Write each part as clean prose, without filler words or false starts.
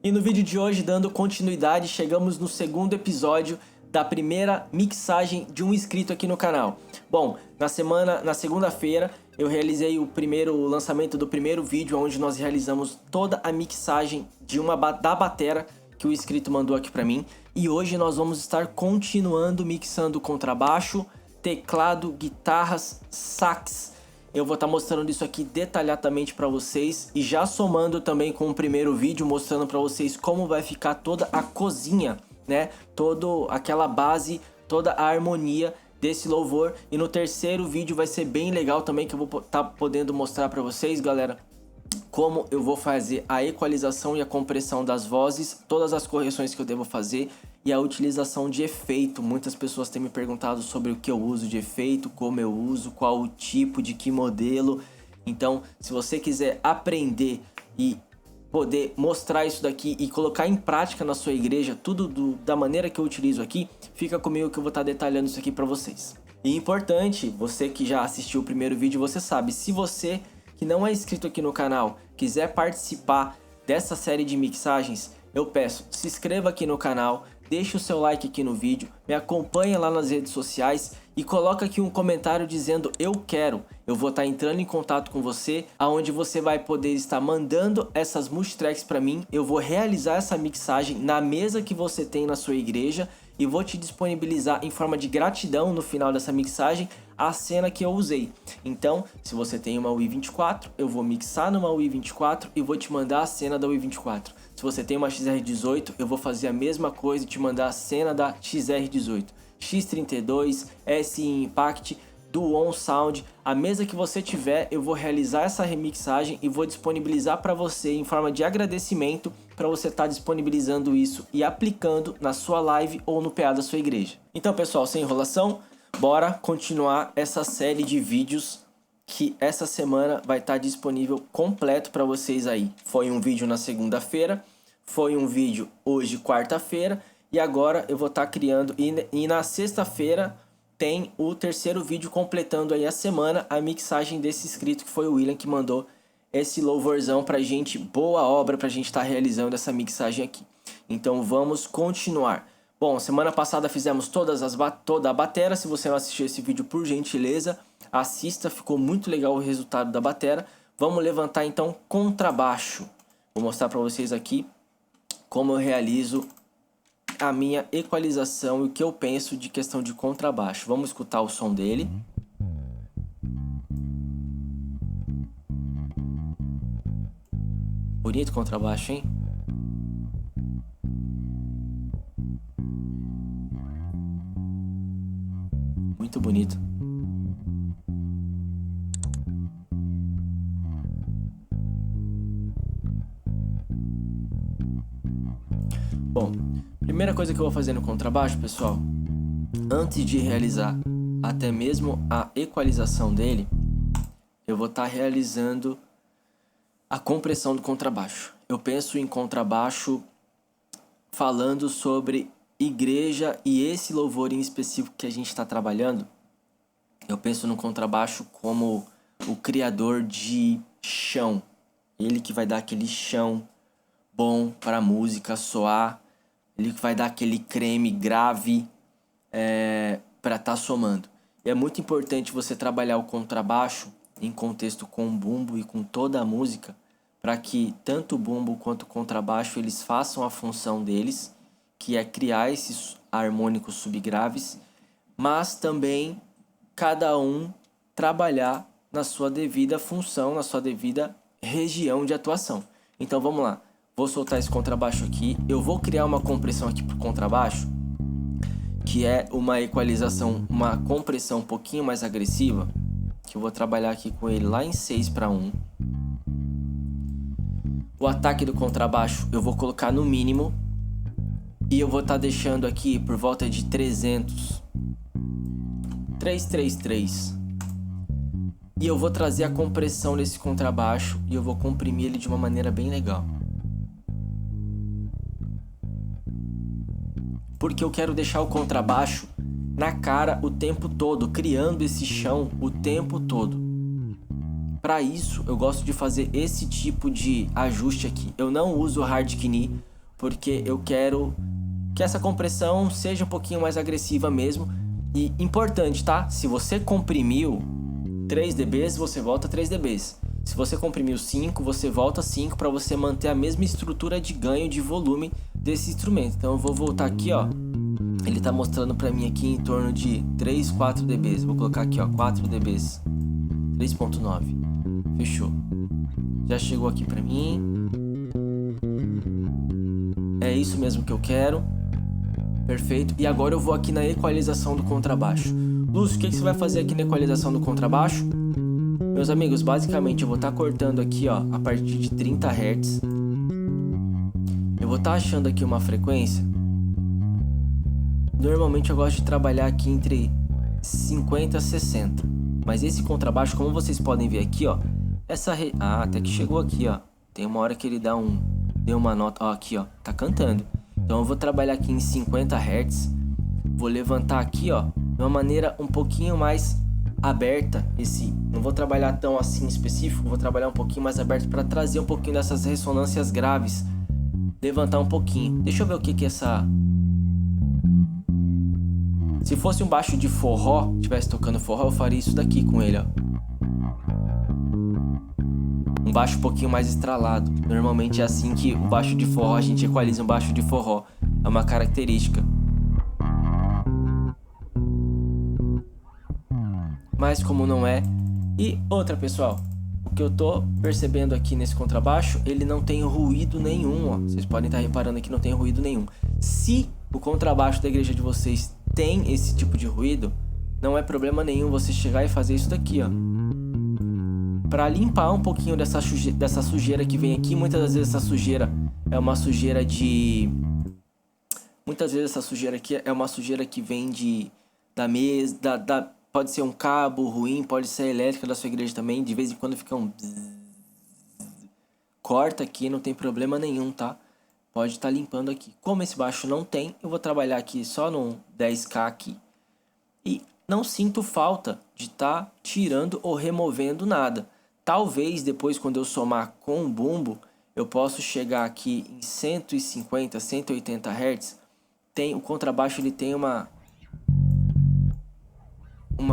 E no vídeo de hoje, dando continuidade, chegamos no segundo episódio da primeira mixagem de um inscrito aqui no canal. Bom, na segunda-feira eu realizei o lançamento do primeiro vídeo, onde nós realizamos toda a mixagem da batera que o inscrito mandou aqui pra mim. E hoje nós vamos estar continuando mixando contrabaixo, teclado, guitarras, sax. Eu vou estar mostrando isso aqui detalhadamente para vocês e já somando também com o primeiro vídeo, mostrando para vocês como vai ficar toda a cozinha, né? Toda aquela base, toda a harmonia desse louvor. E no terceiro vídeo vai ser bem legal também, que eu vou estar podendo mostrar para vocês, galera, como eu vou fazer a equalização e a compressão das vozes, todas as correções que eu devo fazer e a utilização de efeito. Muitas pessoas têm me perguntado sobre o que eu uso de efeito, como eu uso, qual o tipo, de que modelo. Então, se você quiser aprender e poder mostrar isso daqui e colocar em prática na sua igreja, tudo da maneira que eu utilizo aqui, fica comigo que eu vou estar detalhando isso aqui para vocês. E importante, você que já assistiu o primeiro vídeo, você sabe, se você que não é inscrito aqui no canal quiser participar dessa série de mixagens, eu peço, se inscreva aqui no canal, deixe o seu like aqui no vídeo, me acompanhe lá nas redes sociais e coloca aqui um comentário dizendo eu quero. Eu vou estar entrando em contato com você, aonde você vai poder estar mandando essas multitracks para mim. Eu vou realizar essa mixagem na mesa que você tem na sua igreja e vou te disponibilizar em forma de gratidão no final dessa mixagem a cena que eu usei. Então, se você tem uma UI24, eu vou mixar numa UI24 e vou te mandar a cena da UI24. Se você tem uma XR18, eu vou fazer a mesma coisa e te mandar a cena da XR18. X32, SI Impact, do On Sound, a mesa que você tiver, eu vou realizar essa remixagem e vou disponibilizar para você em forma de agradecimento, para você estar disponibilizando isso e aplicando na sua live ou no PA da sua igreja. Então, pessoal, sem enrolação, bora continuar essa série de vídeos que essa semana vai estar disponível completo para vocês aí. Foi um vídeo na segunda-feira, foi um vídeo hoje, quarta-feira, e agora eu vou estar criando, e na sexta-feira tem o terceiro vídeo completando aí a semana, a mixagem desse inscrito que foi o William, que mandou esse louvorzão pra gente, boa obra pra gente estar realizando essa mixagem aqui. Então vamos continuar. Bom, semana passada fizemos toda a batera. Se você não assistiu esse vídeo, por gentileza, assista, ficou muito legal o resultado da batera. Vamos levantar então contrabaixo. Vou mostrar pra vocês aqui como eu realizo a minha equalização e o que eu penso de questão de contrabaixo. Vamos escutar o som dele. Bonito contrabaixo, hein? Muito bonito. Bom, primeira coisa que eu vou fazer no contrabaixo, pessoal, antes de realizar até mesmo a equalização dele, eu vou estar realizando a compressão do contrabaixo. Eu penso em contrabaixo falando sobre igreja e esse louvor em específico que a gente está trabalhando. Eu penso no contrabaixo como o criador de chão. Ele que vai dar aquele chão bom para a música soar. Ele que vai dar aquele creme grave para estar somando. E é muito importante você trabalhar o contrabaixo em contexto com o bumbo e com toda a música, para que tanto o bumbo quanto o contrabaixo eles façam a função deles, que é criar esses harmônicos subgraves, mas também cada um trabalhar na sua devida função, na sua devida região de atuação. Então vamos lá, vou soltar esse contrabaixo aqui, eu vou criar uma compressão aqui pro contrabaixo, que é uma equalização, uma compressão um pouquinho mais agressiva, que eu vou trabalhar aqui com ele lá em 6:1. O ataque do contrabaixo eu vou colocar no mínimo e eu vou estar deixando aqui por volta de 300, 333. E eu vou trazer a compressão desse contrabaixo e eu vou comprimir ele de uma maneira bem legal. Porque eu quero deixar o contrabaixo na cara o tempo todo, criando esse chão o tempo todo. Para isso, eu gosto de fazer esse tipo de ajuste aqui. Eu não uso hard knee, porque eu quero que essa compressão seja um pouquinho mais agressiva mesmo. E importante, tá? Se você comprimiu 3 dBs, você volta 3 dBs. Se você comprimiu 5, você volta 5 para você manter a mesma estrutura de ganho de volume desse instrumento. Então eu vou voltar aqui, ó. Ele tá mostrando para mim aqui em torno de 3, 4 dBs. Vou colocar aqui, ó, 4 dBs. 3.9. Fechou. Já chegou aqui para mim. É isso mesmo que eu quero. Perfeito. E agora eu vou aqui na equalização do contrabaixo. Lúcio, o que você vai fazer aqui na equalização do contrabaixo? Meus amigos, basicamente eu vou estar cortando aqui, ó, a partir de 30 Hz. Eu vou estar achando aqui uma frequência. Normalmente eu gosto de trabalhar aqui entre 50 e 60. Mas esse contrabaixo, como vocês podem ver aqui, ó, até que chegou aqui, ó. Tem uma hora que ele deu uma nota, ó, aqui, ó, tá cantando. Então eu vou trabalhar aqui em 50 Hz. Vou levantar aqui, ó, de uma maneira um pouquinho mais aberta. Não vou trabalhar tão assim específico, vou trabalhar um pouquinho mais aberto para trazer um pouquinho dessas ressonâncias graves. Levantar um pouquinho. Deixa eu ver o que é essa... Se fosse um baixo de forró, estivesse tocando forró, eu faria isso daqui com ele, ó. Um baixo um pouquinho mais estralado. Normalmente é assim que o baixo de forró, a gente equaliza um baixo de forró. É uma característica. Mas como não é... E outra, pessoal, o que eu tô percebendo aqui nesse contrabaixo, ele não tem ruído nenhum, ó. Vocês podem estar reparando aqui que não tem ruído nenhum. Se o contrabaixo da igreja de vocês tem esse tipo de ruído, não é problema nenhum você chegar e fazer isso daqui, ó. Para limpar um pouquinho dessa sujeira que vem aqui. Muitas das vezes essa sujeira é uma sujeira de... Muitas vezes essa sujeira aqui é uma sujeira que vem da mesa, pode ser um cabo ruim, pode ser a elétrica da sua igreja também. De vez em quando fica um... Corta aqui, não tem problema nenhum, tá? Pode estar limpando aqui. Como esse baixo não tem, eu vou trabalhar aqui só no 10K aqui. E não sinto falta de estar tirando ou removendo nada. Talvez depois, quando eu somar com o bumbo, eu possa chegar aqui em 150, 180 Hz. O contrabaixo ele tem uma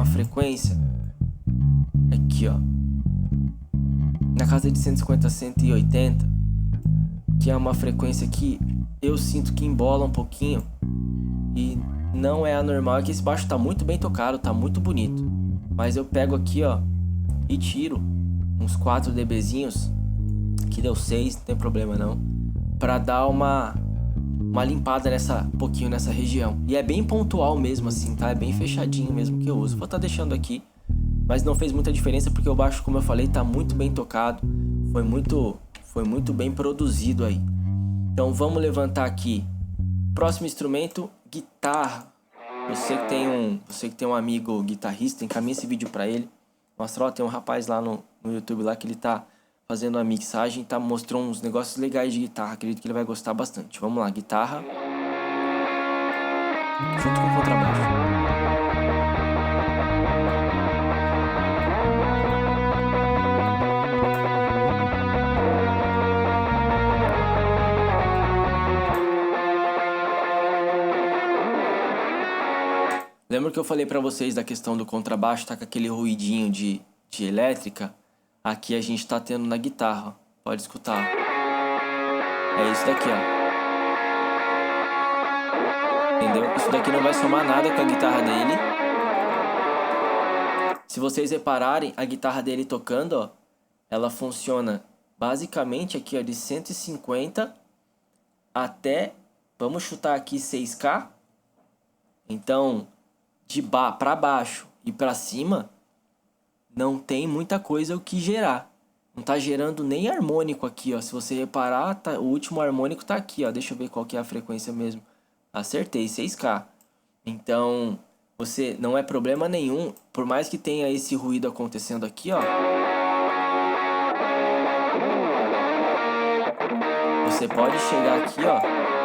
frequência aqui, ó, na casa de 150 a 180, que é uma frequência que eu sinto que embola um pouquinho e não é anormal. É que esse baixo tá muito bem tocado, tá muito bonito, mas eu pego aqui, ó, e tiro uns 4 dBzinhos, que deu 6, não tem problema não, pra dar uma limpada um pouquinho nessa região. E é bem pontual mesmo assim, tá? É bem fechadinho mesmo que eu uso. Vou estar deixando aqui, mas não fez muita diferença porque o baixo, como eu falei, tá muito bem tocado. Foi muito bem produzido aí. Então vamos levantar aqui. Próximo instrumento, guitarra. Você que tem um amigo guitarrista, encaminha esse vídeo pra ele. Mostra, ó, tem um rapaz lá no YouTube lá que ele tá fazendo a mixagem, tá? Mostrou uns negócios legais de guitarra. Acredito que ele vai gostar bastante. Vamos lá, guitarra junto com o contrabaixo. Lembra que eu falei pra vocês da questão do contrabaixo, tá com aquele ruidinho de elétrica? Aqui a gente tá tendo na guitarra, ó. Pode escutar. É isso daqui, ó. Entendeu? Isso daqui não vai somar nada com a guitarra dele. Se vocês repararem, a guitarra dele tocando, ó, ela funciona basicamente aqui, ó, de 150 até, vamos chutar aqui 6K. Então, para baixo e para cima, não tem muita coisa o que gerar. Não tá gerando nem harmônico aqui, ó. Se você reparar, o último harmônico tá aqui, ó. Deixa eu ver qual que é a frequência mesmo. Acertei, 6K. Então, você não é problema nenhum, por mais que tenha esse ruído acontecendo aqui, ó. Você pode chegar aqui, ó.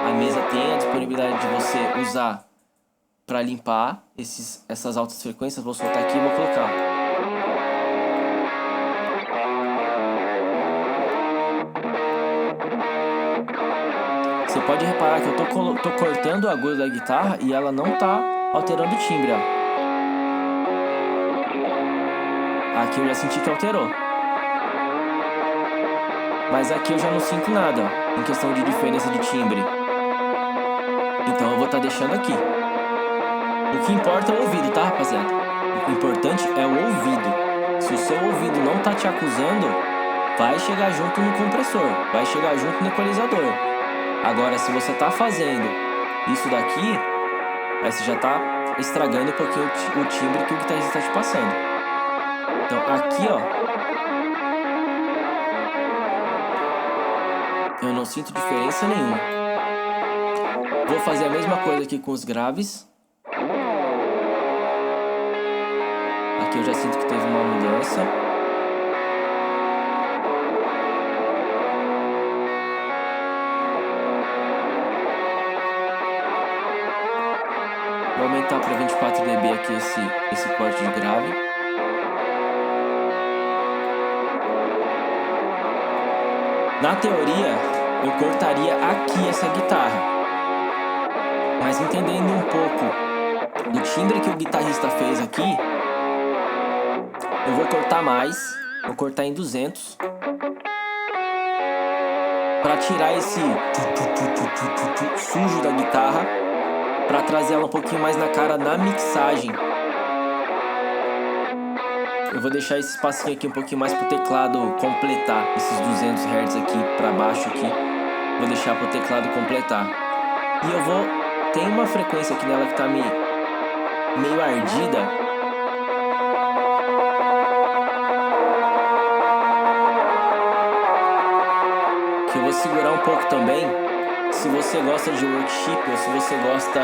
A mesa tem a disponibilidade de você usar para limpar essas altas frequências. Vou soltar aqui e vou colocar. Você pode reparar que eu tô cortando o agudo da guitarra e ela não tá alterando o timbre, ó. Aqui eu já senti que alterou. Mas aqui eu já não sinto nada, ó, em questão de diferença de timbre. Então eu vou estar deixando aqui. O que importa é o ouvido, tá, rapaziada? O importante é o ouvido. Se o seu ouvido não tá te acusando, vai chegar junto no compressor, vai chegar junto no equalizador. Agora, se você tá fazendo isso daqui, aí você já tá estragando um pouquinho o timbre que o guitarrista tá te passando. Então aqui, ó, eu não sinto diferença nenhuma. Vou fazer a mesma coisa aqui com os graves. Aqui eu já sinto que teve uma mudança. Vou aumentar para 24 dB aqui esse corte de grave. Na teoria, eu cortaria aqui essa guitarra. Mas entendendo um pouco do timbre que o guitarrista fez aqui, eu vou cortar mais. Vou cortar em 200. Para tirar esse sujo da guitarra, para trazer ela um pouquinho mais na cara na mixagem. Eu vou deixar esse espacinho aqui um pouquinho mais pro teclado completar, esses 200 Hz aqui para baixo aqui. Vou deixar pro teclado completar. E eu vou... Tem uma frequência aqui nela que tá meio ardida. Que eu vou segurar um pouco também. Se você gosta de worship ou se você gosta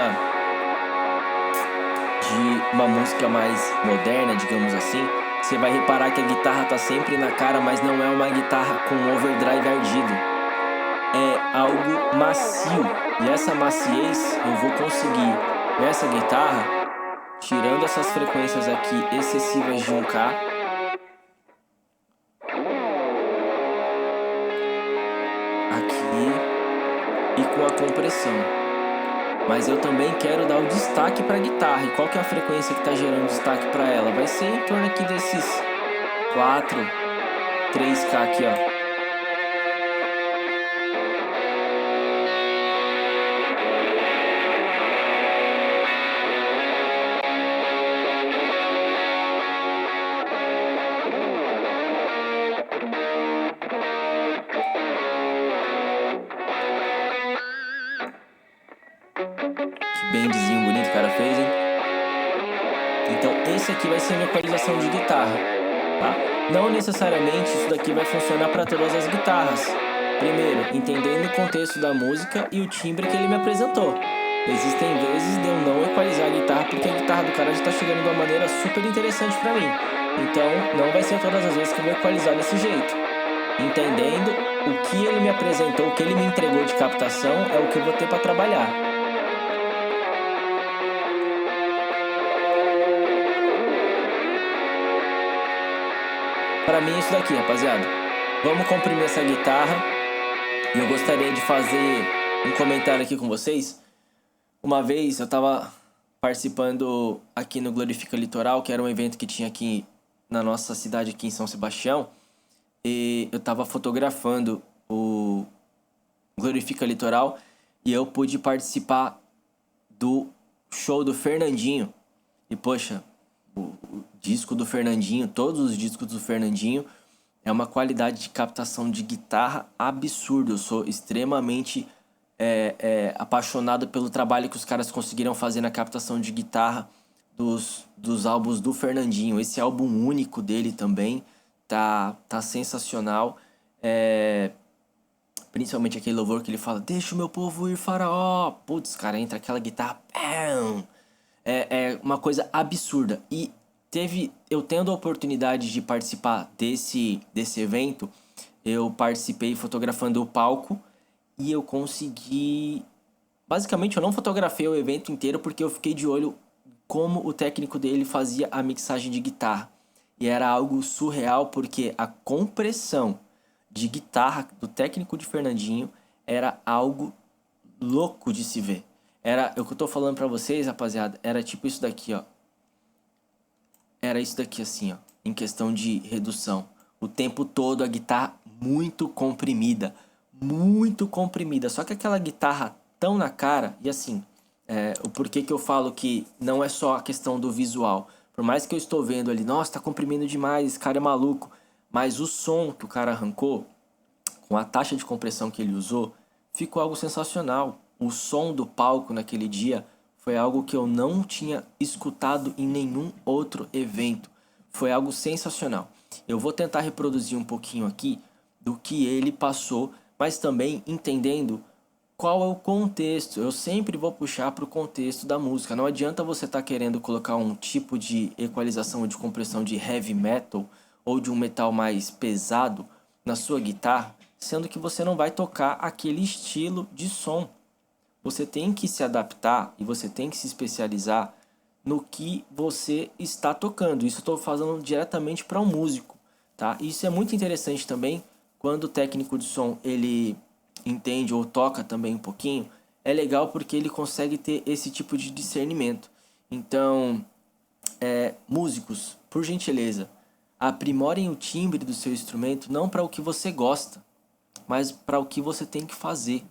de uma música mais moderna, digamos assim, você vai reparar que a guitarra tá sempre na cara, mas não é uma guitarra com overdrive ardido. É algo macio. E essa maciez eu vou conseguir nessa guitarra, tirando essas frequências aqui excessivas de 1K. Aqui. E com a compressão. Mas eu também quero dar o destaque para a guitarra. E qual que é a frequência que está gerando destaque para ela? Vai ser em torno aqui desses 4, 3K aqui, ó. Bendzinho bonito que o cara fez, hein? Então esse aqui vai ser a minha equalização de guitarra, tá? Não necessariamente isso daqui vai funcionar para todas as guitarras. Primeiro, entendendo o contexto da música e o timbre que ele me apresentou. Existem vezes de eu não equalizar a guitarra porque a guitarra do cara já tá chegando de uma maneira super interessante para mim. Então não vai ser todas as vezes que eu vou equalizar desse jeito. Entendendo o que ele me apresentou, o que ele me entregou de captação é o que eu vou ter para trabalhar. Pra mim é isso daqui, rapaziada. Vamos comprimir essa guitarra. E eu gostaria de fazer um comentário aqui com vocês. Uma vez eu tava participando aqui no Glorifica Litoral, que era um evento que tinha aqui na nossa cidade, aqui em São Sebastião. E eu tava fotografando o Glorifica Litoral e eu pude participar do show do Fernandinho. E poxa, o disco do Fernandinho, todos os discos do Fernandinho, é uma qualidade de captação de guitarra absurda. Eu sou extremamente apaixonado pelo trabalho que os caras conseguiram fazer na captação de guitarra dos álbuns do Fernandinho. Esse álbum único dele também tá sensacional. Principalmente aquele louvor que ele fala: deixa o meu povo ir, faraó. Putz, cara, entra aquela guitarra. É uma coisa absurda. E eu tendo a oportunidade de participar desse evento, eu participei fotografando o palco e eu consegui... Basicamente, eu não fotografei o evento inteiro porque eu fiquei de olho como o técnico dele fazia a mixagem de guitarra. E era algo surreal porque a compressão de guitarra do técnico de Fernandinho era algo louco de se ver. Era o que eu tô falando pra vocês, rapaziada, era tipo isso daqui, ó. Era isso daqui assim, ó, em questão de redução. O tempo todo a guitarra muito comprimida. Só que aquela guitarra tão na cara, e assim, o porquê que eu falo que não é só a questão do visual. Por mais que eu estou vendo ali, nossa, tá comprimindo demais, esse cara é maluco. Mas o som que o cara arrancou, com a taxa de compressão que ele usou, ficou algo sensacional. O som do palco naquele dia foi algo que eu não tinha escutado em nenhum outro evento. Foi algo sensacional. Eu vou tentar reproduzir um pouquinho aqui do que ele passou, mas também entendendo qual é o contexto. Eu sempre vou puxar para o contexto da música. Não adianta você estar querendo colocar um tipo de equalização ou de compressão de heavy metal ou de um metal mais pesado na sua guitarra, sendo que você não vai tocar aquele estilo de som. Você tem que se adaptar e você tem que se especializar no que você está tocando. Isso eu estou falando diretamente para um músico, tá? Isso é muito interessante também quando o técnico de som ele entende ou toca também um pouquinho. É legal porque ele consegue ter esse tipo de discernimento. Então, músicos, por gentileza, aprimorem o timbre do seu instrumento não para o que você gosta, mas para o que você tem que fazer.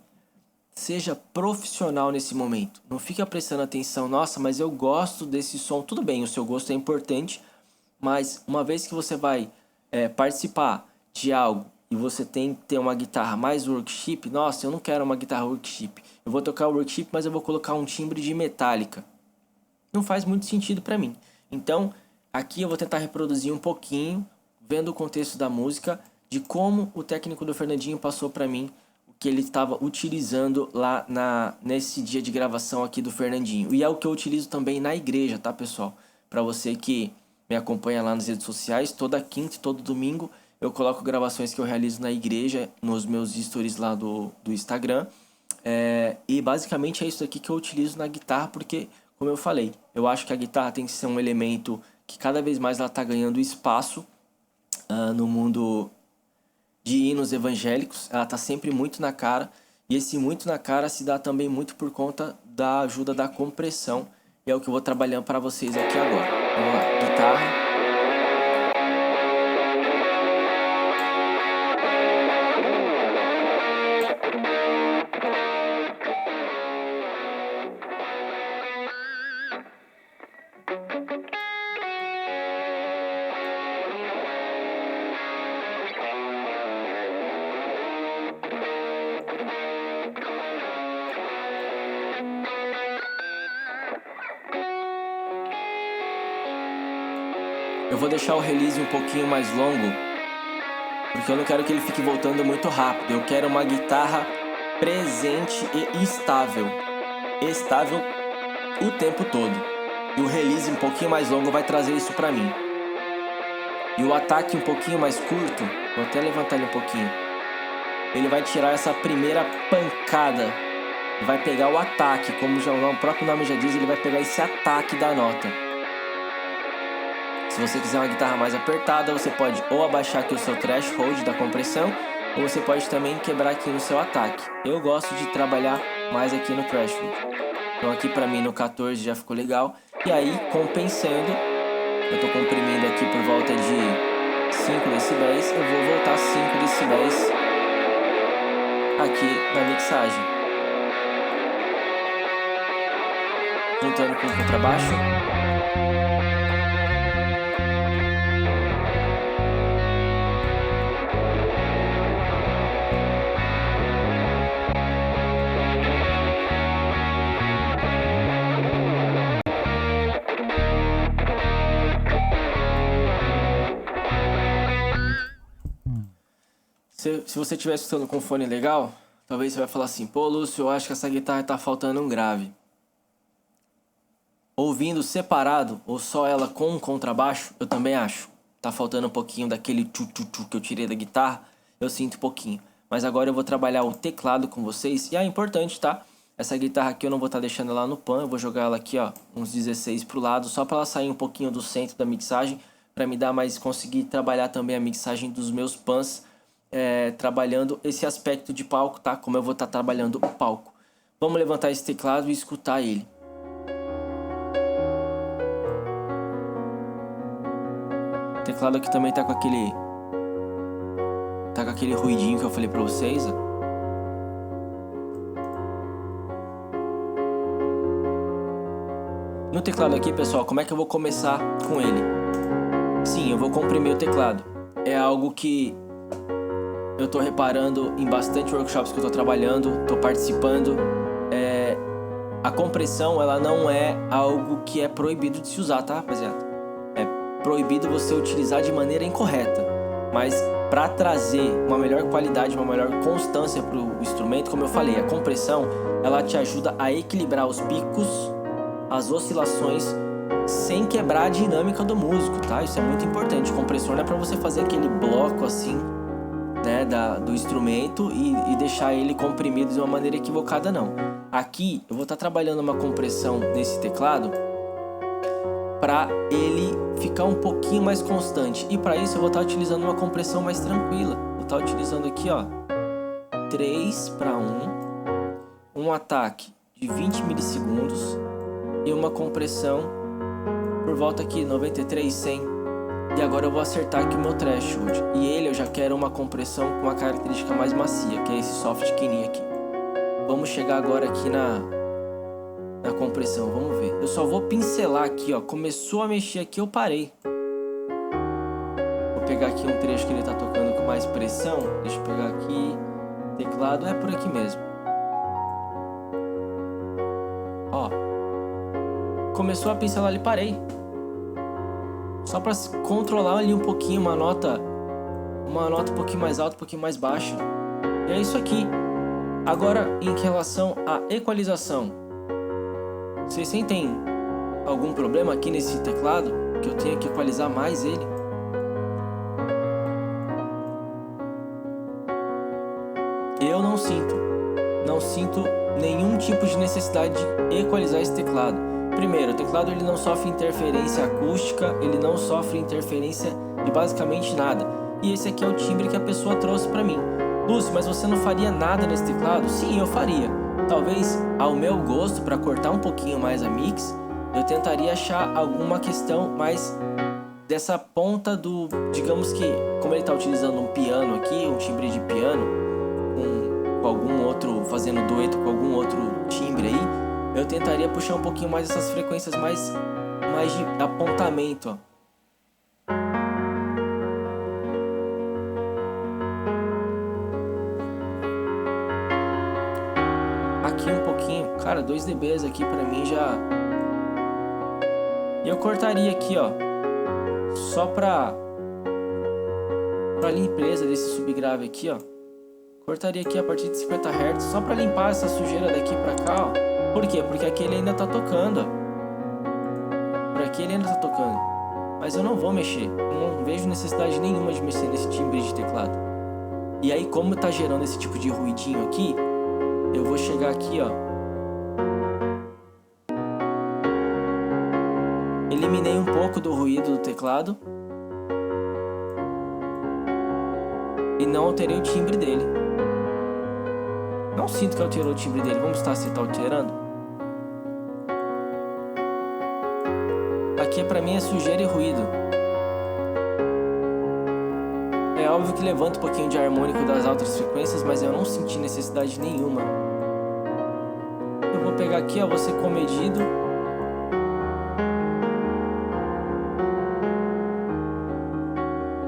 Seja profissional nesse momento. Não fica prestando atenção, nossa, mas eu gosto desse som. Tudo bem, o seu gosto é importante, mas uma vez que você vai participar de algo e você tem que ter uma guitarra mais workshop, nossa, eu não quero uma guitarra workshop. Eu vou tocar workshop, mas eu vou colocar um timbre de metálica. Não faz muito sentido para mim. Então, aqui eu vou tentar reproduzir um pouquinho, vendo o contexto da música, de como o técnico do Fernandinho passou para mim que ele estava utilizando lá nesse dia de gravação aqui do Fernandinho. E é o que eu utilizo também na igreja, tá, pessoal? Para você que me acompanha lá nas redes sociais, toda quinta e todo domingo eu coloco gravações que eu realizo na igreja, nos meus stories lá do Instagram. E basicamente é isso aqui que eu utilizo na guitarra, porque, como eu falei, eu acho que a guitarra tem que ser um elemento que cada vez mais ela está ganhando espaço no mundo de hinos evangélicos. Ela tá sempre muito na cara, e esse muito na cara se dá também muito por conta da ajuda da compressão, e é o que eu vou trabalhando para vocês aqui agora. Vamos lá, guitarra. Eu vou deixar o release um pouquinho mais longo, porque eu não quero que ele fique voltando muito rápido. Eu quero uma guitarra presente e estável. Estável o tempo todo. E o release um pouquinho mais longo vai trazer isso pra mim. E o ataque um pouquinho mais curto, vou até levantar ele um pouquinho. Ele vai tirar essa primeira pancada. Vai pegar o ataque, como já o próprio nome já diz, ele vai pegar esse ataque da nota. Se você quiser uma guitarra mais apertada, você pode ou abaixar aqui o seu threshold da compressão, ou você pode também quebrar aqui no seu ataque. Eu gosto de trabalhar mais aqui no threshold. Então aqui pra mim no 14 já ficou legal. E aí, compensando, eu tô comprimindo aqui por volta de 5 decibéis, eu vou voltar 5 decibéis aqui na mixagem. Juntando com o contrabaixo. Se você estiver escutando com fone legal, talvez você vai falar assim, pô, Lúcio, eu acho que essa guitarra tá faltando um grave. Ouvindo separado, ou só ela com um contrabaixo, eu também acho. Tá faltando um pouquinho daquele tchu-tchu-tchu que eu tirei da guitarra, eu sinto um pouquinho. Mas agora eu vou trabalhar o teclado com vocês, e é importante, tá? Essa guitarra aqui eu não vou estar deixando ela no pan, eu vou jogar ela aqui, ó, uns 16 pro lado, só pra ela sair um pouquinho do centro da mixagem, pra me dar mais, conseguir trabalhar também a mixagem dos meus pans, trabalhando esse aspecto de palco, tá? Como eu vou estar trabalhando o palco. Vamos levantar esse teclado e escutar ele. O teclado aqui também tá com aquele ruidinho que eu falei pra vocês, ó. No teclado aqui, pessoal, como é que eu vou começar com ele? Sim, eu vou comprimir o teclado. É algo que eu tô reparando em bastante workshops que eu tô trabalhando, tô participando. A compressão, ela não é algo que é proibido de se usar, tá, rapaziada? É proibido você utilizar de maneira incorreta. Mas para trazer uma melhor qualidade, uma melhor constância pro instrumento, como eu falei, a compressão, ela te ajuda a equilibrar os picos, as oscilações, sem quebrar a dinâmica do músico, tá? Isso é muito importante. O compressor não é para você fazer aquele bloco assim, né, do instrumento e deixar ele comprimido de uma maneira equivocada, não. Aqui eu vou estar trabalhando uma compressão nesse teclado para ele ficar um pouquinho mais constante. E para isso eu vou estar utilizando uma compressão mais tranquila. Vou estar utilizando aqui, ó, 3:1, um ataque de 20 milissegundos e uma compressão por volta aqui 93, 100. E agora eu vou acertar aqui o meu threshold. E ele eu já quero uma compressão com uma característica mais macia, que é esse soft KNI aqui. Vamos chegar agora aqui na compressão, vamos ver. Eu só vou pincelar aqui, ó. Começou a mexer aqui, eu parei. Vou pegar aqui um trecho que ele tá tocando com mais pressão. Deixa eu pegar aqui. Teclado é por aqui mesmo. Ó. Começou a pincelar ali, parei. Só pra controlar ali um pouquinho uma nota um pouquinho mais alta, um pouquinho mais baixa. E é isso aqui. Agora, em relação à equalização, vocês sentem algum problema aqui nesse teclado? Que eu tenho que equalizar mais ele? Eu não sinto nenhum tipo de necessidade de equalizar esse teclado. Primeiro, o teclado ele não sofre interferência acústica, ele não sofre interferência de basicamente nada. E esse aqui é o timbre que a pessoa trouxe pra mim. Lúcio, mas você não faria nada nesse teclado? Sim, eu faria. Talvez, ao meu gosto, para cortar um pouquinho mais a mix, eu tentaria achar alguma questão mais dessa ponta do... Digamos que, como ele está utilizando um piano aqui, um timbre de piano, com algum outro, fazendo dueto com algum outro timbre aí, eu tentaria puxar um pouquinho mais essas frequências mais de apontamento, ó. Aqui um pouquinho, cara, 2 dBs aqui pra mim já... E eu cortaria aqui, ó, só pra limpeza desse subgrave aqui, ó. Cortaria aqui a partir de 50 Hz, só pra limpar essa sujeira daqui pra cá, ó. Por quê? Porque aqui ele ainda tá tocando, ó. Por aqui ele ainda tá tocando. Mas eu não vou mexer, eu não vejo necessidade nenhuma de mexer nesse timbre de teclado. E aí, como tá gerando esse tipo de ruidinho aqui, eu vou chegar aqui, ó. Eliminei um pouco do ruído do teclado. E não alterei o timbre dele. Não sinto que alterou o timbre dele. Vamos testar se tá alterando. Aqui pra mim é sujeira e ruído. É óbvio que levanta um pouquinho de harmônico das altas frequências, mas eu não senti necessidade nenhuma. Eu vou pegar aqui, ó, vou ser comedido.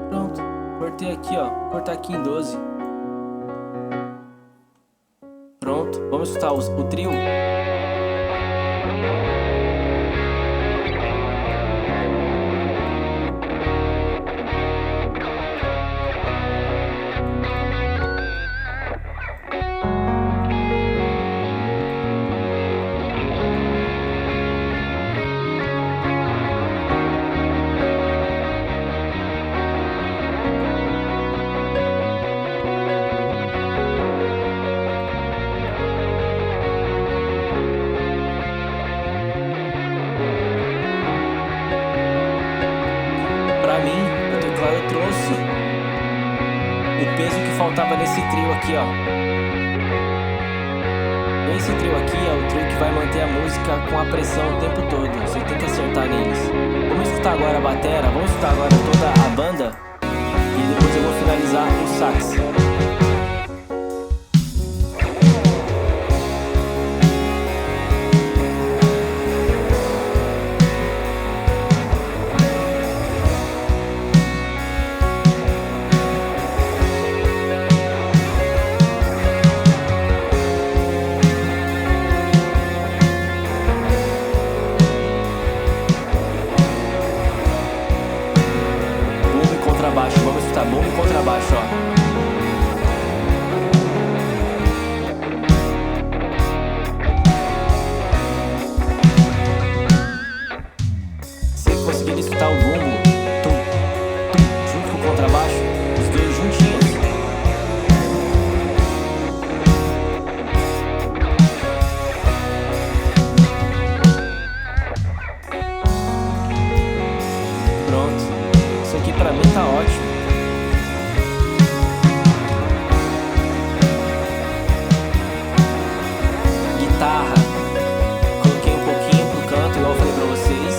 Pronto, cortei aqui, ó, vou cortar aqui em 12. Pronto, vamos escutar o trio. Pra mim, o teclado trouxe o peso que faltava nesse trio aqui, ó. esse trio aqui é o trio que vai manter a música com a pressão o tempo todo. Você tem que acertar neles. Vamos escutar agora a batera, vamos escutar agora toda a banda e depois eu vou finalizar o sax. Contrabaixo, vamos escutar bombo e contrabaixo, ó. Se conseguir escutar o bumbo, tum, tum, junto com o contrabaixo, os dois juntinhos. Pronto. Isso aqui pra mim tá ótimo. Guitarra, coloquei um pouquinho pro canto, igual eu falei pra vocês.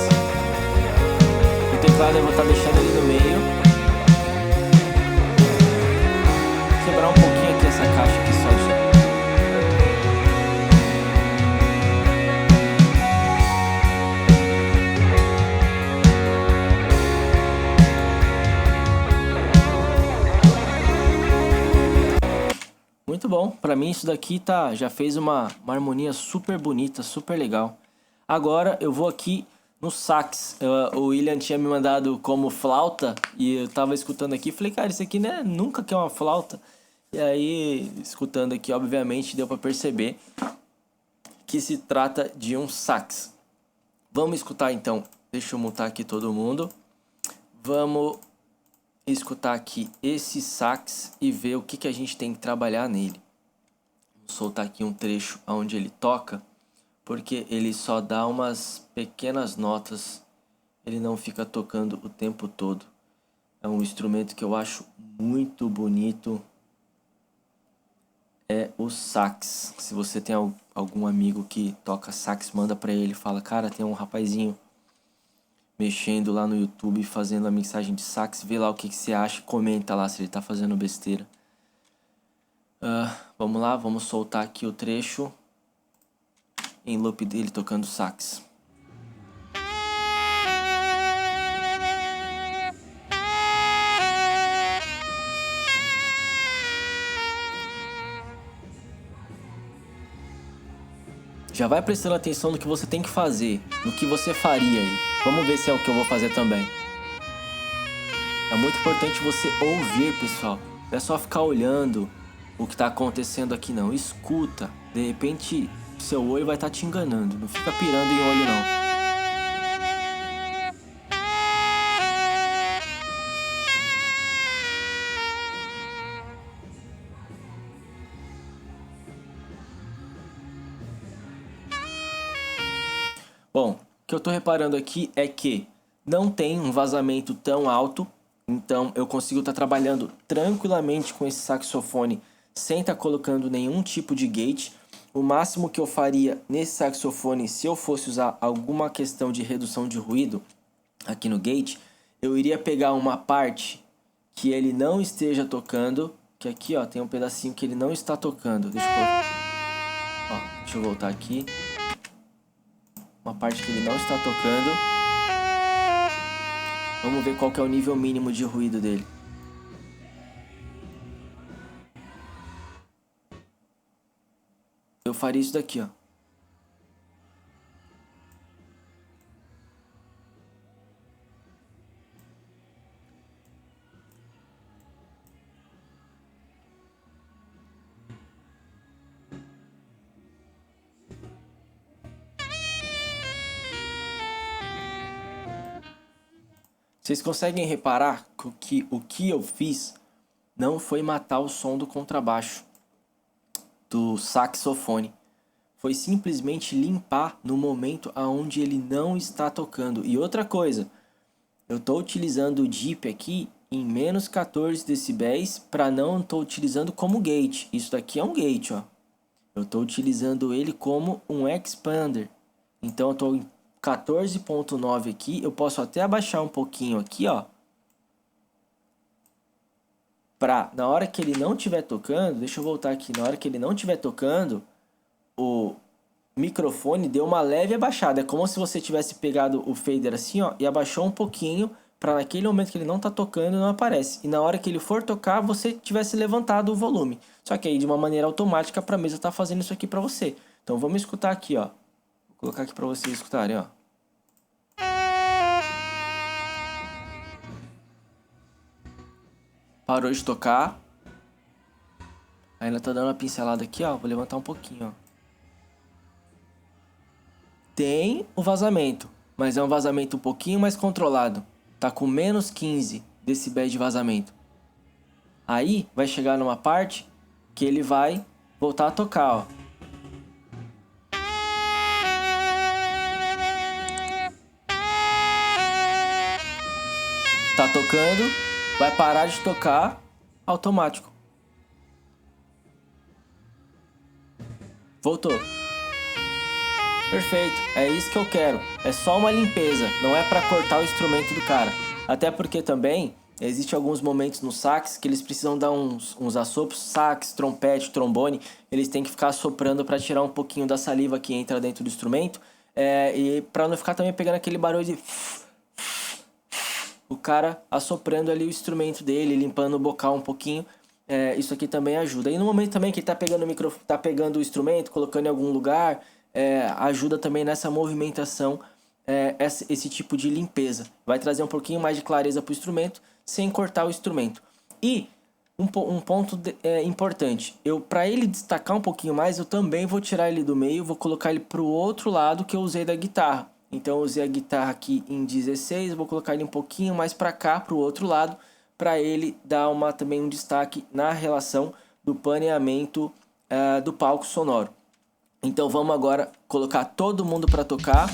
O teclado eu vou estar deixando ele no meio. Quebrar um pouquinho aqui essa caixa aqui só de... Muito bom, pra mim isso daqui já fez uma harmonia super bonita, super legal. Agora eu vou aqui no sax. O William tinha me mandado como flauta e eu tava escutando aqui, falei, cara, isso aqui né, nunca que é uma flauta. E aí, escutando aqui, obviamente deu pra perceber que se trata de um sax. Vamos escutar então, deixa eu mutar aqui todo mundo. Vamos escutar aqui esse sax e ver o que a gente tem que trabalhar nele. Vou soltar aqui um trecho onde ele toca, porque ele só dá umas pequenas notas, ele não fica tocando o tempo todo. É um instrumento que eu acho muito bonito, é o sax. Se você tem algum amigo que toca sax, manda pra ele, fala, cara, tem um rapazinho mexendo lá no YouTube, fazendo a mixagem de sax, vê lá o que você acha, comenta lá se ele tá fazendo besteira. Vamos lá, vamos soltar aqui o trecho em loop dele tocando sax. Já vai prestando atenção no que você tem que fazer, no que você faria aí. Vamos ver se é o que eu vou fazer também. É muito importante você ouvir, pessoal. Não é só ficar olhando o que está acontecendo aqui, não. Escuta. De repente, seu olho vai estar te enganando. Não fica pirando em olho, não. Bom, o que eu tô reparando aqui é que não tem um vazamento tão alto, então eu consigo estar trabalhando tranquilamente com esse saxofone sem estar colocando nenhum tipo de gate. O máximo que eu faria nesse saxofone, se eu fosse usar alguma questão de redução de ruído aqui no gate, eu iria pegar uma parte que ele não esteja tocando, que aqui ó, tem um pedacinho que ele não está tocando. Deixa eu voltar aqui. Uma parte que ele não está tocando. Vamos ver qual que é o nível mínimo de ruído dele. Eu faria isso daqui, ó. Vocês conseguem reparar que o que eu fiz não foi matar o som do contrabaixo, do saxofone. Foi simplesmente limpar no momento aonde ele não está tocando. E outra coisa, eu estou utilizando o dip aqui em menos 14 decibéis para não estou utilizando como gate. Isso daqui é um gate, ó. Eu estou utilizando ele como um expander. Então eu estou em 14.9 aqui. Eu posso até abaixar um pouquinho aqui, ó. Pra, na hora que ele não estiver tocando, deixa eu voltar aqui. Na hora que ele não estiver tocando, o microfone deu uma leve abaixada. É como se você tivesse pegado o fader assim, ó, e abaixou um pouquinho para naquele momento que ele não tá tocando não aparece. E na hora que ele for tocar, você tivesse levantado o volume. Só que aí de uma maneira automática para a mesa tá fazendo isso aqui para você. Então vamos escutar aqui, ó. Vou colocar aqui para vocês escutarem, ó. Parou de tocar. Ainda tá dando uma pincelada aqui, ó. Vou levantar um pouquinho, ó. Tem o vazamento, mas é um vazamento um pouquinho mais controlado. Tá com menos 15 decibéis de vazamento. Aí vai chegar numa parte que ele vai voltar a tocar, ó. Tá tocando, vai parar de tocar automático. Voltou. Perfeito, é isso que eu quero. É só uma limpeza, não é para cortar o instrumento do cara. Até porque também existem alguns momentos no sax que eles precisam dar uns assopros, sax, trompete, trombone, eles têm que ficar assoprando para tirar um pouquinho da saliva que entra dentro do instrumento, e para não ficar também pegando aquele barulho de o cara assoprando ali o instrumento dele, limpando o bocal um pouquinho. Isso aqui também ajuda. E no momento também que ele tá pegando o microfone, tá pegando o instrumento, colocando em algum lugar, ajuda também nessa movimentação, esse tipo de limpeza. Vai trazer um pouquinho mais de clareza para o instrumento, sem cortar o instrumento. E um ponto importante, para ele destacar um pouquinho mais, eu também vou tirar ele do meio, vou colocar ele para o outro lado que eu usei da guitarra. Então eu usei a guitarra aqui em 16, vou colocar ele um pouquinho mais para cá, para o outro lado, para ele dar também um destaque na relação do paneamento do palco sonoro. Então vamos agora colocar todo mundo para tocar.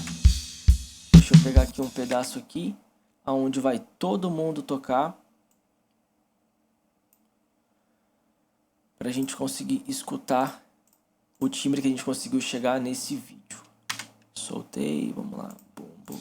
Deixa eu pegar aqui um pedaço aqui, aonde vai todo mundo tocar, para a gente conseguir escutar o timbre que a gente conseguiu chegar nesse vídeo. Soltei, vamos lá. Bum, bum.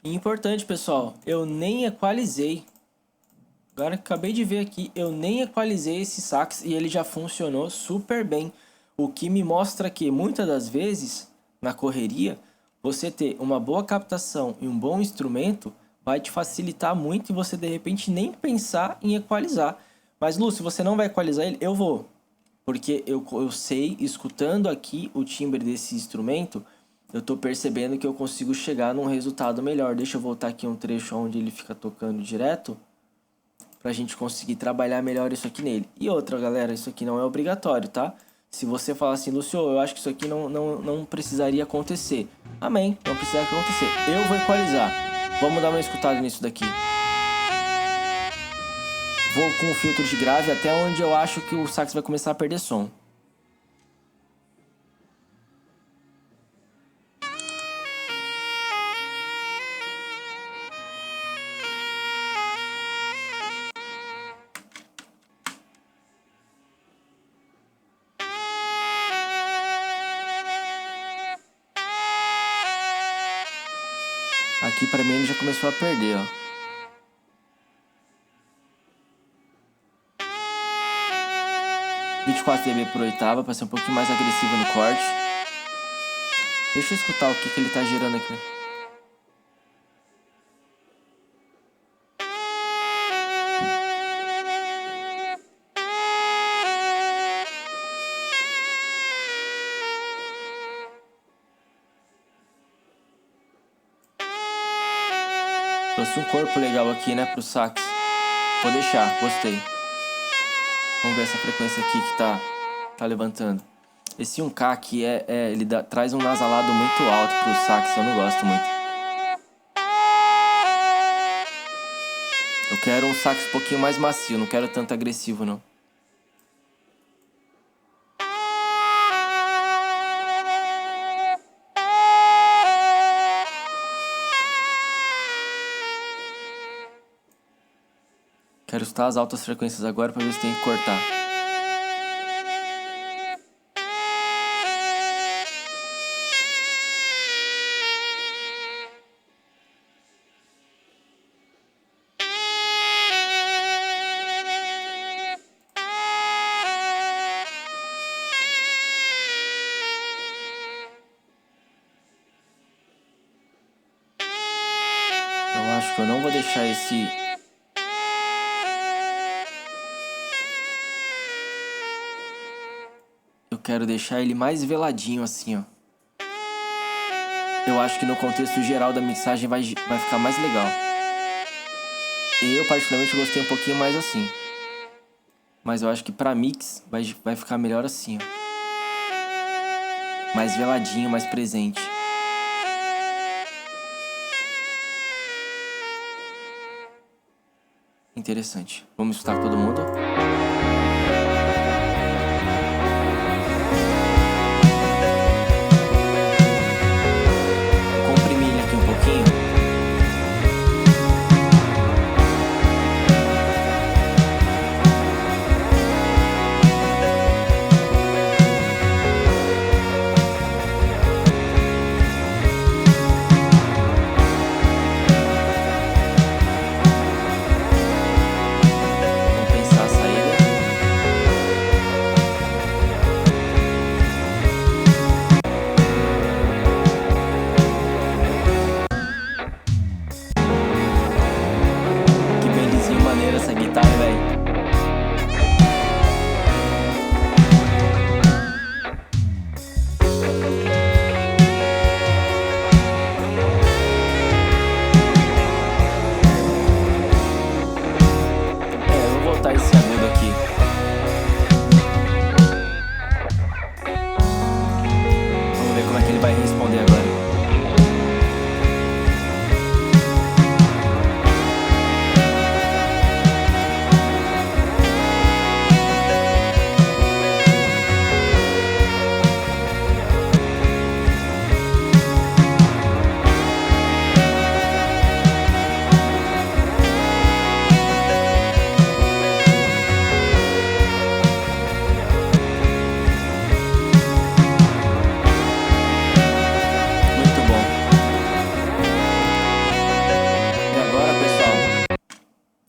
Importante, pessoal, eu nem equalizei. Agora que acabei de ver aqui, eu nem equalizei esse sax e ele já funcionou super bem. O que me mostra que muitas das vezes, na correria, você ter uma boa captação e um bom instrumento vai te facilitar muito e você de repente nem pensar em equalizar. Mas Lu, se você não vai equalizar ele, eu vou. Porque eu sei, escutando aqui o timbre desse instrumento, eu tô percebendo que eu consigo chegar num resultado melhor. Deixa eu voltar aqui um trecho onde ele fica tocando direto, pra gente conseguir trabalhar melhor isso aqui nele. E outra, galera, isso aqui não é obrigatório, tá? Se você falar assim, Lúcio, eu acho que isso aqui não precisaria acontecer. Amém, não precisaria acontecer. Eu vou equalizar. Vamos dar uma escutada nisso daqui. Vou com o filtro de grave até onde eu acho que o sax vai começar a perder som. Aqui pra mim ele já começou a perder, ó. 24 dB por oitava, para ser um pouquinho mais agressivo no corte. Deixa eu escutar o que ele tá gerando aqui. Trouxe um corpo legal aqui, né, pro sax. Vou deixar, gostei. Vamos ver essa frequência aqui que tá levantando. Esse 1K aqui ele traz um nasalado muito alto pro sax, eu não gosto muito. Eu quero um sax um pouquinho mais macio, não quero tanto agressivo não. Quero escutar as altas frequências agora pra ver se tem que cortar. Eu acho que eu não vou deixar esse... Eu quero deixar ele mais veladinho assim, ó. Eu acho que no contexto geral da mixagem vai ficar mais legal. Eu particularmente gostei um pouquinho mais assim. Mas eu acho que pra mix vai ficar melhor assim, ó. Mais veladinho, mais presente. Interessante. Vamos escutar todo mundo? Comprimir ele aqui um pouquinho. Essa guitarra, velho. Eu vou voltar esse agudo aqui. Vamos ver como é que ele vai responder agora.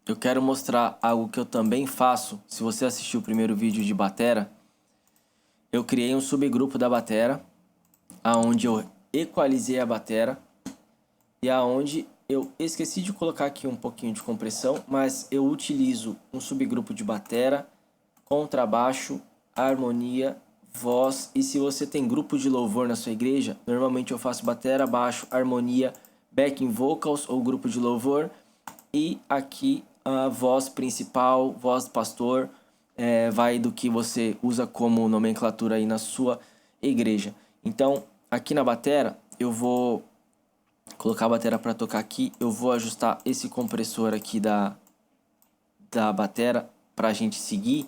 Eu quero mostrar algo que eu também faço. Se você assistiu o primeiro vídeo de batera, eu criei um subgrupo da batera, aonde eu equalizei a batera e aonde eu esqueci de colocar aqui um pouquinho de compressão, mas eu utilizo um subgrupo de batera, contrabaixo, harmonia, voz. E se você tem grupo de louvor na sua igreja, normalmente eu faço batera, baixo, harmonia, backing vocals ou grupo de louvor, e aqui a voz principal, voz do pastor, vai do que você usa como nomenclatura aí na sua igreja. Então, aqui na batera, eu vou colocar a batera para tocar aqui, eu vou ajustar esse compressor aqui da batera pra gente seguir.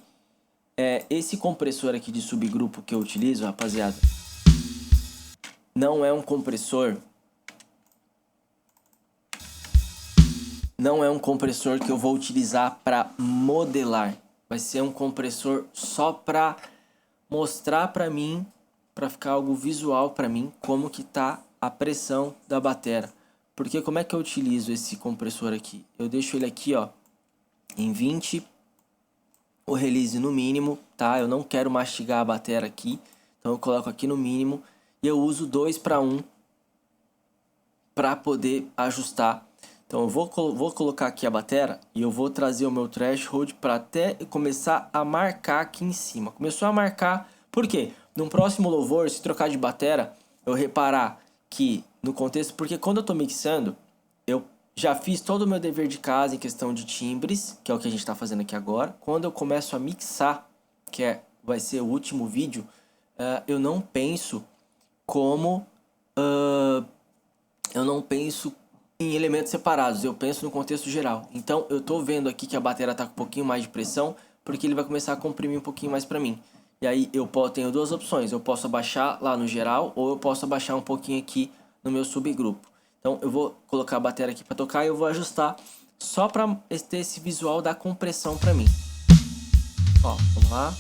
Esse compressor aqui de subgrupo que eu utilizo, rapaziada, não é um compressor que eu vou utilizar para modelar. Vai ser um compressor só para mostrar para mim, para ficar algo visual para mim, como que tá a pressão da batera. Porque como é que eu utilizo esse compressor aqui? Eu deixo ele aqui, ó, em 20 o release no mínimo, tá? Eu não quero mastigar a bateria aqui, então eu coloco aqui no mínimo e eu uso 2:1 para poder ajustar. Então eu vou colocar aqui a bateria e eu vou trazer o meu threshold para até começar a marcar aqui em cima. Começou a marcar, por quê? No próximo louvor, se trocar de bateria, eu reparar que no contexto, porque quando eu tô mixando, eu já fiz todo o meu dever de casa em questão de timbres, que é o que a gente tá fazendo aqui agora. Quando eu começo a mixar, vai ser o último vídeo, eu não penso como... eu não penso em elementos separados, eu penso no contexto geral. Então eu tô vendo aqui que a bateria tá com um pouquinho mais de pressão, porque ele vai começar a comprimir um pouquinho mais pra mim. E aí eu tenho duas opções, eu posso abaixar lá no geral, ou eu posso abaixar um pouquinho aqui no meu subgrupo. Então eu vou colocar a bateria aqui pra tocar e eu vou ajustar só pra ter esse visual da compressão pra mim. Ó, vamos lá.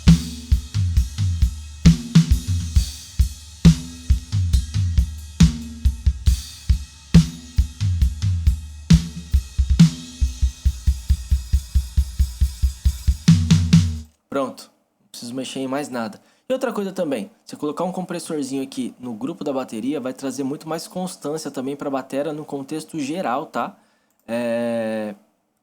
Pronto, não preciso mexer em mais nada. E outra coisa também, você colocar um compressorzinho aqui no grupo da bateria vai trazer muito mais constância também para a bateria no contexto geral, tá?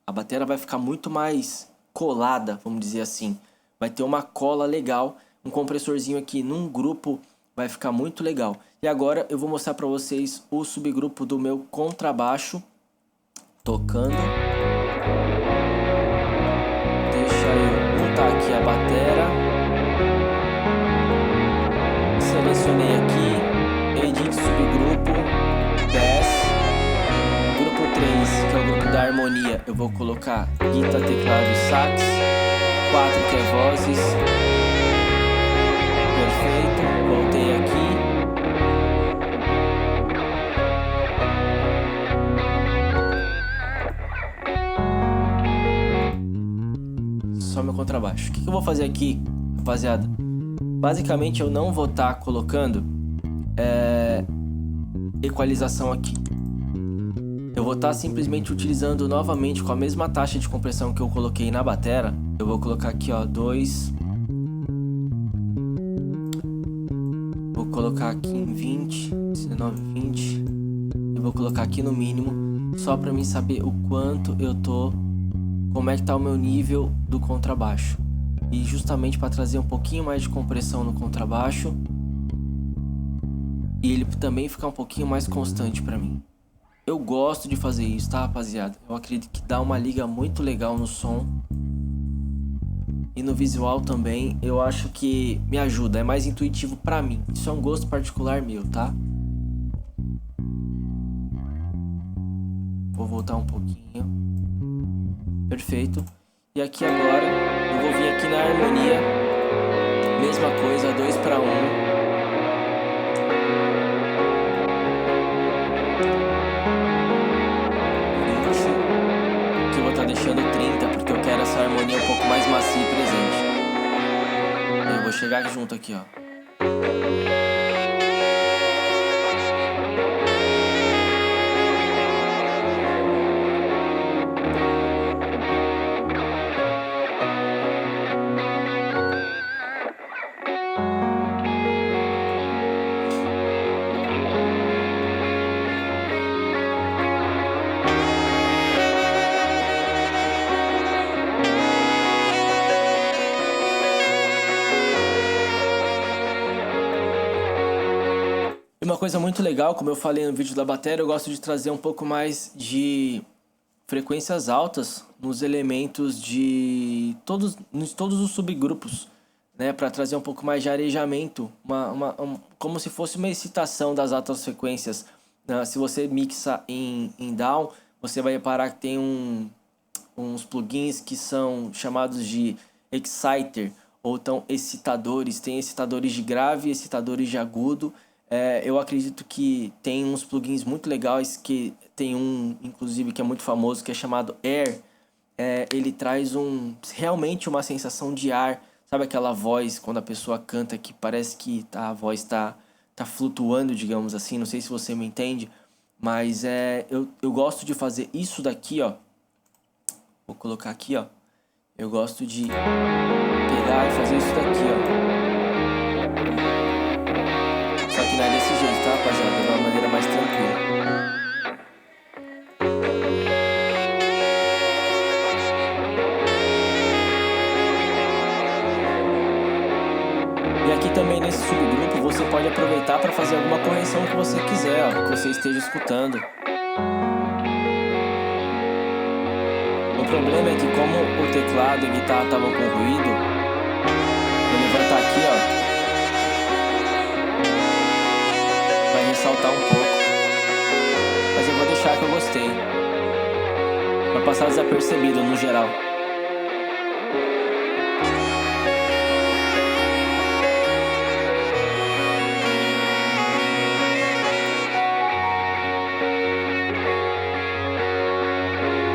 A bateria vai ficar muito mais colada, vamos dizer assim. Vai ter uma cola legal, um compressorzinho aqui num grupo vai ficar muito legal. E agora eu vou mostrar para vocês o subgrupo do meu contrabaixo tocando. Deixa eu montar aqui a bateria. Selecionei aqui, Edit subgrupo, Bass, grupo 3, que é o grupo da harmonia, eu vou colocar guitarra, teclado e sax, 4 que é vozes, perfeito, voltei aqui. Só meu contrabaixo. O que eu vou fazer aqui, rapaziada? Basicamente eu não vou estar colocando equalização aqui. Eu vou estar simplesmente utilizando novamente com a mesma taxa de compressão que eu coloquei na bateria. Eu vou colocar aqui, ó, 2. Vou colocar aqui em 20, 19, 20. E vou colocar aqui no mínimo, só para mim saber o quanto eu tô, como é que tá o meu nível do contrabaixo. E justamente para trazer um pouquinho mais de compressão no contrabaixo e ele também ficar um pouquinho mais constante para mim. Eu gosto de fazer isso, tá, rapaziada? Eu acredito que dá uma liga muito legal no som e no visual também. Eu acho que me ajuda, é mais intuitivo para mim. Isso é um gosto particular meu, tá? Vou voltar um pouquinho. Perfeito. E aqui agora eu vou vir aqui na harmonia, mesma coisa, 2:1. Que eu vou estar deixando 30 porque eu quero essa harmonia um pouco mais macia e presente. Eu vou chegar junto aqui, ó. Uma coisa muito legal, como eu falei no vídeo da bateria, eu gosto de trazer um pouco mais de frequências altas nos elementos de todos os subgrupos, né, para trazer um pouco mais de arejamento, como se fosse uma excitação das altas frequências. Se você mixa em down, você vai reparar que tem uns plugins que são chamados de exciter, ou então excitadores. Tem excitadores de grave e excitadores de agudo. Eu acredito que tem uns plugins muito legais, que tem um, inclusive, que é muito famoso, que é chamado Air. Ele traz realmente uma sensação de ar. Sabe aquela voz, quando a pessoa canta, que parece que a voz tá flutuando, digamos assim. Não sei se você me entende, mas eu gosto de fazer isso daqui, ó. Vou colocar aqui, ó. Eu gosto de pegar e fazer isso daqui, ó. Só que não é desse jeito, tá, rapaziada? De uma maneira mais tranquila. E aqui também nesse subgrupo você pode aproveitar para fazer alguma correção que você quiser, ó, que você esteja escutando. O problema é que como o teclado e a guitarra estavam com ruído, vou levantar aqui, ó, vai ressaltar um pouco. Mas eu vou deixar que eu gostei. Vai passar desapercebido no geral.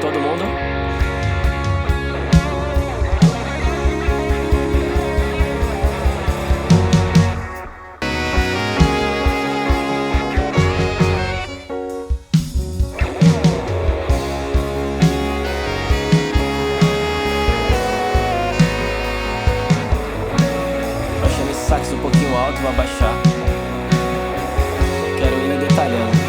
Todo mundo? Baixando esse sax um pouquinho alto, vou abaixar. Quero ir detalhando.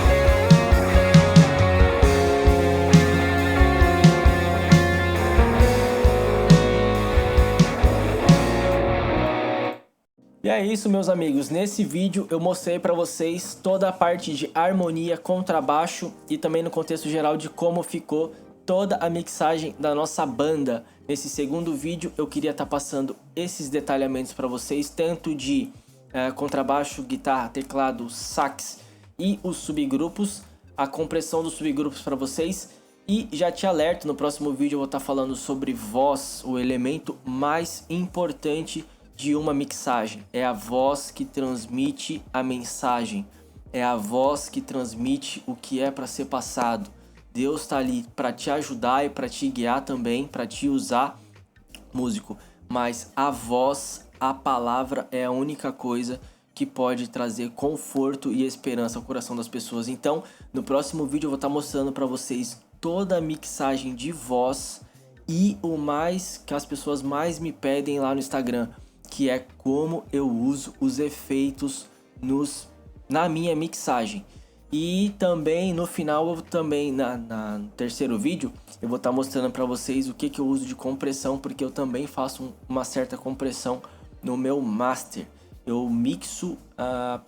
E é isso, meus amigos, nesse vídeo eu mostrei para vocês toda a parte de harmonia, contrabaixo e também no contexto geral de como ficou toda a mixagem da nossa banda. Nesse segundo vídeo eu queria estar passando esses detalhamentos para vocês, tanto de contrabaixo, guitarra, teclado, sax e os subgrupos, a compressão dos subgrupos para vocês. E já te alerto, no próximo vídeo eu vou estar falando sobre voz, o elemento mais importante de uma mixagem. É a voz que transmite a mensagem, é a voz que transmite o que é para ser passado. Deus está ali para te ajudar e para te guiar também, para te usar, músico, mas a voz, a palavra é a única coisa que pode trazer conforto e esperança ao coração das pessoas. Então, no próximo vídeo eu vou estar mostrando para vocês toda a mixagem de voz e o mais que as pessoas mais me pedem lá no Instagram, que é como eu uso os efeitos na minha mixagem. E também no final, no terceiro vídeo, eu vou estar mostrando para vocês o que eu uso de compressão, porque eu também faço uma certa compressão no meu master. Eu mixo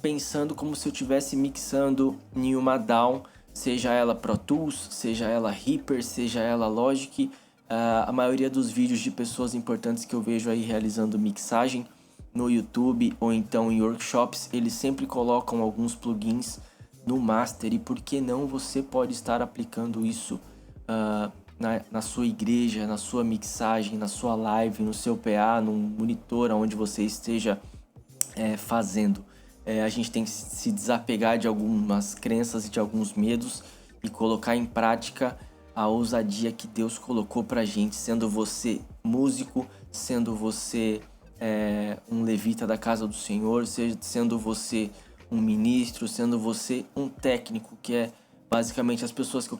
pensando como se eu estivesse mixando em uma DAW, seja ela Pro Tools, seja ela Reaper, seja ela Logic. A maioria dos vídeos de pessoas importantes que eu vejo aí realizando mixagem no YouTube ou então em workshops, eles sempre colocam alguns plugins no master. E por que não você pode estar aplicando isso na sua igreja, na sua mixagem, na sua live, no seu PA, no monitor, onde você esteja fazendo. A gente tem que se desapegar de algumas crenças e de alguns medos e colocar em prática a ousadia que Deus colocou pra gente, sendo você músico, sendo você um levita da casa do Senhor, sendo você um ministro, sendo você um técnico, que é basicamente as pessoas que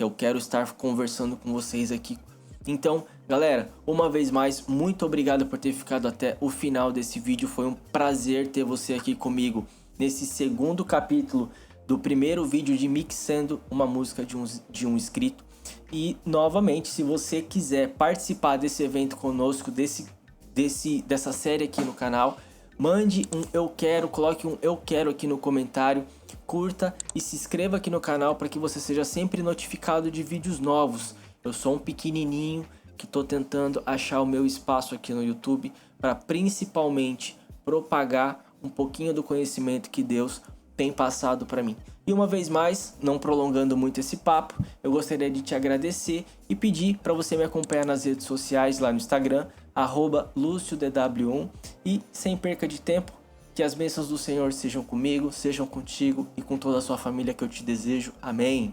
eu quero estar conversando com vocês aqui. Então, galera, uma vez mais, muito obrigado por ter ficado até o final desse vídeo. Foi um prazer ter você aqui comigo nesse segundo capítulo do primeiro vídeo de mixando uma música de um inscrito. E novamente, se você quiser participar desse evento conosco, dessa série aqui no canal, mande um eu quero, coloque um eu quero aqui no comentário, curta e se inscreva aqui no canal para que você seja sempre notificado de vídeos novos. Eu sou um pequenininho que estou tentando achar o meu espaço aqui no YouTube para principalmente propagar um pouquinho do conhecimento que Deus tem passado para mim. E uma vez mais, não prolongando muito esse papo, eu gostaria de te agradecer e pedir para você me acompanhar nas redes sociais, lá no Instagram, @LúcioDW1. E sem perca de tempo, que as bênçãos do Senhor sejam comigo, sejam contigo e com toda a sua família, que eu te desejo. Amém.